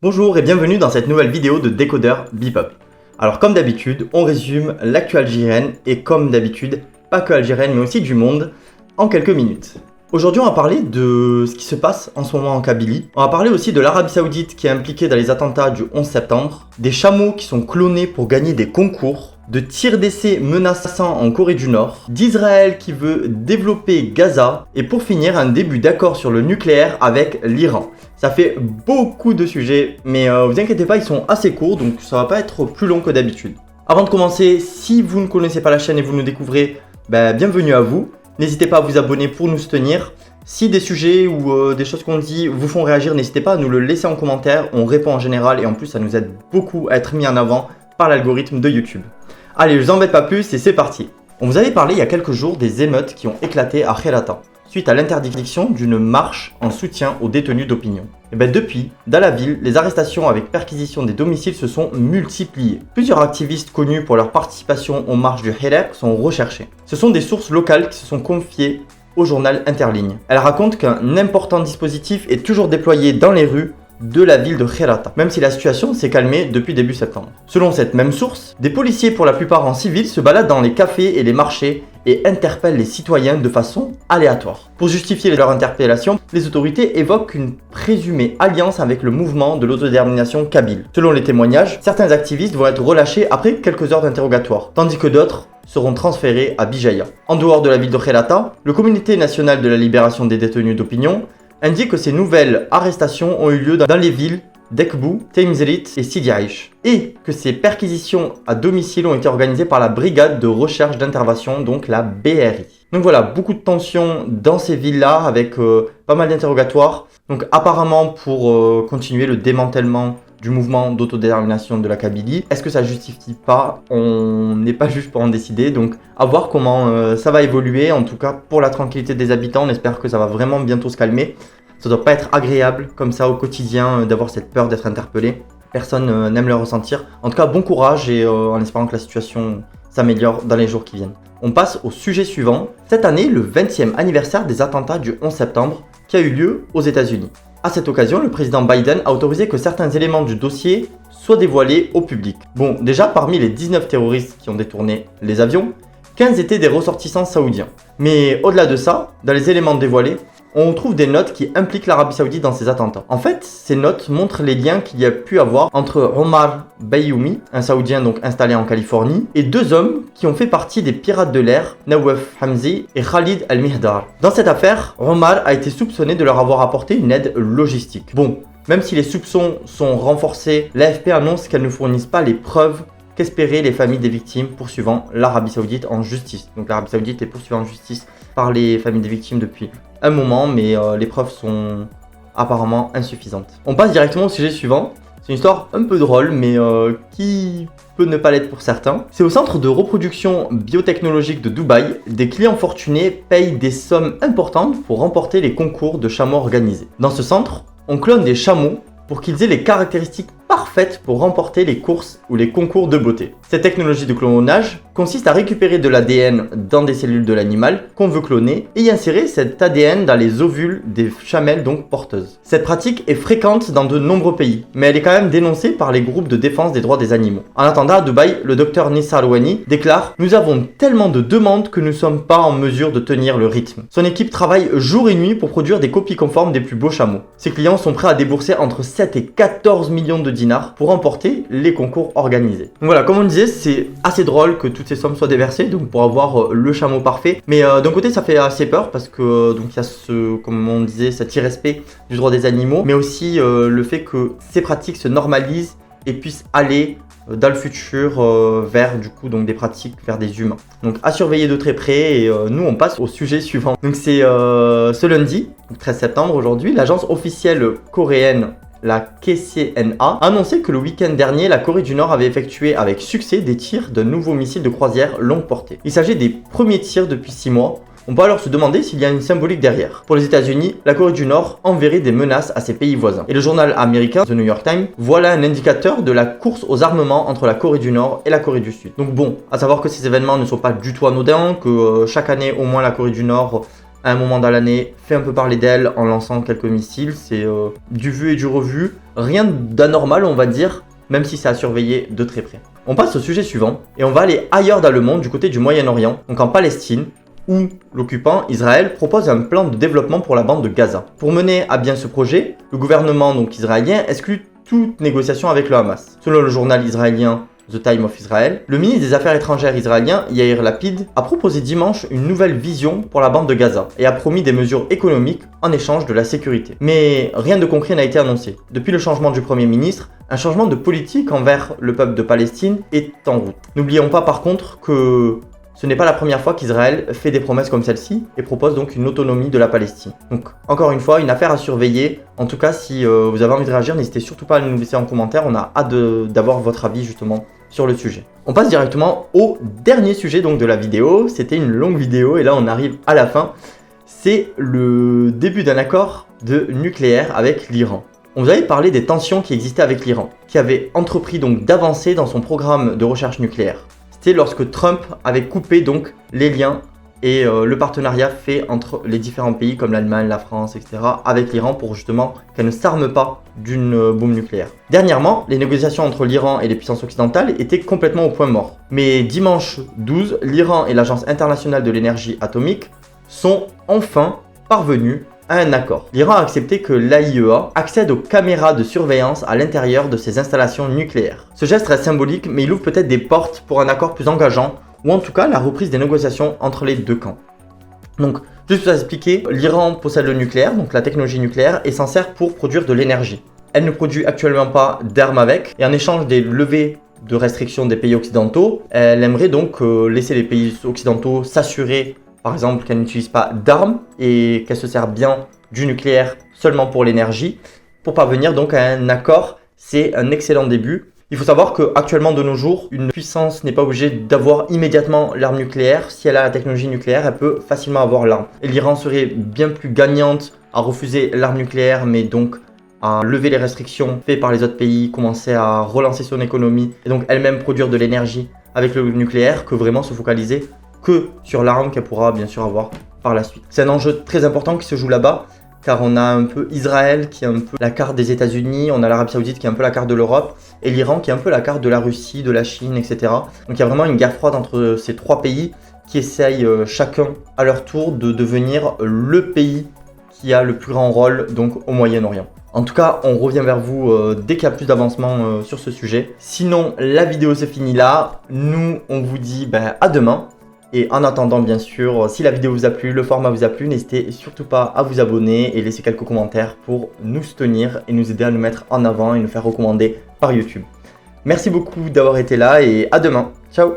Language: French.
Bonjour et bienvenue dans cette nouvelle vidéo de Décodeur Bebop. Alors comme d'habitude, on résume l'actu algérienne et comme d'habitude, pas que algérienne mais aussi du monde, en quelques minutes. Aujourd'hui on va parler de ce qui se passe en ce moment en Kabylie. On va parler aussi de l'Arabie Saoudite qui est impliquée dans les attentats du 11 septembre, des chameaux qui sont clonés pour gagner des concours, de tirs d'essai menaçants en Corée du Nord, d'Israël qui veut développer Gaza, et pour finir un début d'accord sur le nucléaire avec l'Iran. Ça fait beaucoup de sujets, mais vous inquiétez pas, ils sont assez courts, donc ça va pas être plus long que d'habitude. Avant de commencer, si vous ne connaissez pas la chaîne et vous nous découvrez, bienvenue à vous. N'hésitez pas à vous abonner pour nous soutenir. Si des sujets ou des choses qu'on dit vous font réagir, n'hésitez pas à nous le laisser en commentaire. On répond en général et en plus ça nous aide beaucoup à être mis en avant par l'algorithme de YouTube. Allez, je vous embête pas plus et c'est parti. On vous avait parlé il y a quelques jours des émeutes qui ont éclaté à Kherrata, suite à l'interdiction d'une marche en soutien aux détenus d'opinion. Et depuis, dans la ville, les arrestations avec perquisition des domiciles se sont multipliées. Plusieurs activistes connus pour leur participation aux marches du Hirak sont recherchés. Ce sont des sources locales qui se sont confiées au journal Interligne. Elles racontent qu'un important dispositif est toujours déployé dans les rues de la ville de Kherrata, même si la situation s'est calmée depuis début septembre. Selon cette même source, des policiers pour la plupart en civil se baladent dans les cafés et les marchés et interpellent les citoyens de façon aléatoire. Pour justifier leur interpellation, les autorités évoquent une présumée alliance avec le mouvement de l'autodétermination kabyle. Selon les témoignages, certains activistes vont être relâchés après quelques heures d'interrogatoire, tandis que d'autres seront transférés à Bijaya. En dehors de la ville de Kherrata, le Comité national de la libération des détenus d'opinion indique que ces nouvelles arrestations ont eu lieu dans les villes d'Ekbou, Temzrit et Sidi Aïch, et que ces perquisitions à domicile ont été organisées par la brigade de recherche d'intervention, donc la BRI. Donc voilà, beaucoup de tensions dans ces villes-là avec pas mal d'interrogatoires. Donc apparemment pour continuer le démantèlement du mouvement d'autodétermination de la Kabylie. Est-ce que ça justifie pas? On n'est pas juge pour en décider, donc à voir comment ça va évoluer. En tout cas, pour la tranquillité des habitants, on espère que ça va vraiment bientôt se calmer. Ça doit pas être agréable comme ça au quotidien d'avoir cette peur d'être interpellé. Personne n'aime le ressentir. En tout cas, bon courage et en espérant que la situation s'améliore dans les jours qui viennent. On passe au sujet suivant. Cette année, le 20e anniversaire des attentats du 11 septembre qui a eu lieu aux États-Unis. À cette occasion, le président Biden a autorisé que certains éléments du dossier soient dévoilés au public. Bon, déjà, parmi les 19 terroristes qui ont détourné les avions, 15 étaient des ressortissants saoudiens. Mais au-delà de ça, dans les éléments dévoilés, on trouve des notes qui impliquent l'Arabie Saoudite dans ces attentats. En fait, ces notes montrent les liens qu'il y a pu avoir entre Omar Bayoumi, un Saoudien donc installé en Californie, et deux hommes qui ont fait partie des pirates de l'air, Nawaf Hamzi et Khalid Al-Mihdar. Dans cette affaire, Omar a été soupçonné de leur avoir apporté une aide logistique. Bon, même si les soupçons sont renforcés, l'AFP annonce qu'elles ne fournissent pas les preuves qu'espéraient les familles des victimes poursuivant l'Arabie Saoudite en justice. Donc l'Arabie Saoudite est poursuivie en justice par les familles des victimes depuis un moment, mais les preuves sont apparemment insuffisantes. On passe directement au sujet suivant. C'est une histoire un peu drôle, mais qui peut ne pas l'être pour certains. C'est au centre de reproduction biotechnologique de Dubaï, des clients fortunés payent des sommes importantes pour remporter les concours de chameaux organisés. Dans ce centre, on clone des chameaux pour qu'ils aient les caractéristiques parfaites pour remporter les courses ou les concours de beauté. Cette technologie de clonage consiste à récupérer de l'ADN dans des cellules de l'animal qu'on veut cloner et y insérer cet ADN dans les ovules des femelles donc porteuses. Cette pratique est fréquente dans de nombreux pays, mais elle est quand même dénoncée par les groupes de défense des droits des animaux. En attendant, à Dubaï, le docteur Nissar Ouani déclare « Nous avons tellement de demandes que nous ne sommes pas en mesure de tenir le rythme. » Son équipe travaille jour et nuit pour produire des copies conformes des plus beaux chameaux. Ses clients sont prêts à débourser entre 7 et 14 millions de dinars pour remporter les concours organisés. Donc voilà, comme on disait, c'est assez drôle que toutes ces sommes soient déversées donc pour avoir le chameau parfait. Mais d'un côté, ça fait assez peur parce que donc il y a ce, comme on disait, cet irrespect du droit des animaux, mais aussi le fait que ces pratiques se normalisent et puissent aller dans le futur vers du coup donc des pratiques vers des humains. Donc à surveiller de très près et nous on passe au sujet suivant. Donc c'est ce lundi, 13 septembre aujourd'hui, l'agence officielle coréenne la KCNA a annoncé que le week-end dernier, la Corée du Nord avait effectué avec succès des tirs d'un nouveau missile de croisière longue portée. Il s'agit des premiers tirs depuis 6 mois. On peut alors se demander s'il y a une symbolique derrière. Pour les États-Unis, la Corée du Nord enverrait des menaces à ses pays voisins. Et le journal américain The New York Times voilà un indicateur de la course aux armements entre la Corée du Nord et la Corée du Sud. Donc bon, à savoir que ces événements ne sont pas du tout anodins, que chaque année au moins la Corée du Nord à un moment dans l'année fait un peu parler d'elle en lançant quelques missiles. C'est du vu et du revu. rien d'anormal on va dire, même si c'est à surveiller de très près. On passe au sujet suivant et on va aller ailleurs dans le monde du côté du Moyen-Orient, donc en Palestine, où l'occupant Israël propose un plan de développement pour la bande de Gaza. Pour mener à bien ce projet, le gouvernement donc israélien exclut toute négociation avec le Hamas. Selon le journal israélien The Time of Israel, le ministre des Affaires étrangères israélien, Yair Lapid, a proposé dimanche une nouvelle vision pour la bande de Gaza et a promis des mesures économiques en échange de la sécurité. Mais rien de concret n'a été annoncé. Depuis le changement du Premier ministre, un changement de politique envers le peuple de Palestine est en route. N'oublions pas par contre que ce n'est pas la première fois qu'Israël fait des promesses comme celle-ci et propose donc une autonomie de la Palestine. Donc encore une fois, une affaire à surveiller. En tout cas, si vous avez envie de réagir, n'hésitez surtout pas à nous laisser en commentaire. On a hâte d'avoir votre avis justement sur le sujet. On passe directement au dernier sujet donc de la vidéo. C'était une longue vidéo et là on arrive à la fin. C'est le début d'un accord de nucléaire avec l'Iran. On vous avait parlé des tensions qui existaient avec l'Iran, qui avait entrepris donc d'avancer dans son programme de recherche nucléaire. C'était lorsque Trump avait coupé donc les liens et le partenariat fait entre les différents pays comme l'Allemagne, la France, etc. avec l'Iran pour justement qu'elle ne s'arme pas d'une bombe nucléaire. Dernièrement, les négociations entre l'Iran et les puissances occidentales étaient complètement au point mort. Mais dimanche 12, l'Iran et l'Agence internationale de l'énergie atomique sont enfin parvenus à un accord. L'Iran a accepté que l'AIEA accède aux caméras de surveillance à l'intérieur de ses installations nucléaires. Ce geste reste symbolique, mais il ouvre peut-être des portes pour un accord plus engageant, ou en tout cas la reprise des négociations entre les deux camps. Donc, juste pour expliquer, l'Iran possède le nucléaire, donc la technologie nucléaire, et s'en sert pour produire de l'énergie. Elle ne produit actuellement pas d'armes avec, et en échange des levées de restrictions des pays occidentaux, elle aimerait donc laisser les pays occidentaux s'assurer par exemple qu'elle n'utilise pas d'armes et qu'elle se sert bien du nucléaire seulement pour l'énergie. Pour parvenir donc à un accord, c'est un excellent début. Il faut savoir qu'actuellement de nos jours, une puissance n'est pas obligée d'avoir immédiatement l'arme nucléaire. Si elle a la technologie nucléaire, elle peut facilement avoir l'arme. Et l'Iran serait bien plus gagnante à refuser l'arme nucléaire, mais donc à lever les restrictions faites par les autres pays, commencer à relancer son économie et donc elle-même produire de l'énergie avec le nucléaire que vraiment se focaliser que sur l'arme qu'elle pourra bien sûr avoir par la suite. C'est un enjeu très important qui se joue là-bas, car on a un peu Israël qui est un peu la carte des États-Unis, on a l'Arabie Saoudite qui est un peu la carte de l'Europe, et l'Iran qui est un peu la carte de la Russie, de la Chine, etc. Donc il y a vraiment une guerre froide entre ces trois pays qui essayent chacun à leur tour de devenir le pays qui a le plus grand rôle donc au Moyen-Orient. En tout cas, on revient vers vous dès qu'il y a plus d'avancement sur ce sujet. Sinon, la vidéo se finit là. Nous, on vous dit à demain. Et en attendant, bien sûr, si la vidéo vous a plu, le format vous a plu, n'hésitez surtout pas à vous abonner et laisser quelques commentaires pour nous soutenir et nous aider à nous mettre en avant et nous faire recommander par YouTube. Merci beaucoup d'avoir été là et à demain. Ciao!